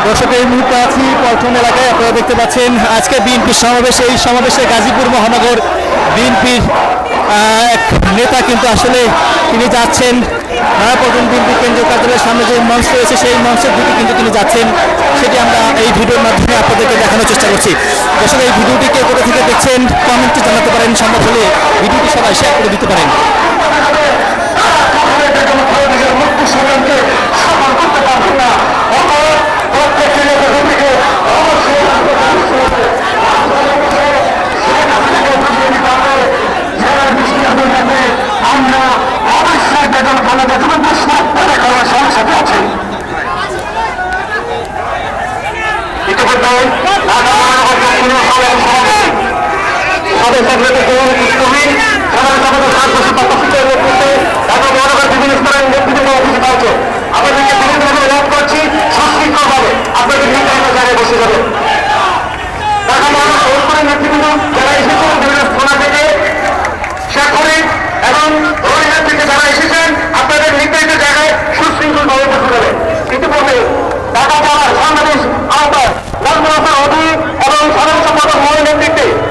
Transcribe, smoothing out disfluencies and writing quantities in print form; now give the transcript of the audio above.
দর্শক এই মুহূর্তে আছি পল্টন এলাকায়। আপনারা দেখতে পাচ্ছেন আজকে বিএনপির সমাবেশ। এই সমাবেশে গাজীপুর মহানগর বিএনপির এক নেতা কিন্তু আসলে তিনি যাচ্ছেন নয়াপল্টন বিএনপি কেন্দ্রীয় কার্যালয়ের সামনে যে মঞ্চ রয়েছে সেই মঞ্চের দিকে কিন্তু তিনি যাচ্ছেন। সেটি আমরা এই ভিডিওর মাধ্যমে আপনাদেরকে দেখানোর চেষ্টা করছি। দর্শক এই ভিডিওটি কে কোথা থেকে দেখছেন কমেন্টে জানাতে পারেন, সম্ভব হলে ভিডিওটি সবাই শেয়ার করে দিতে পারেন। আমাদেরকে বিভিন্ন অনুরোধ করছি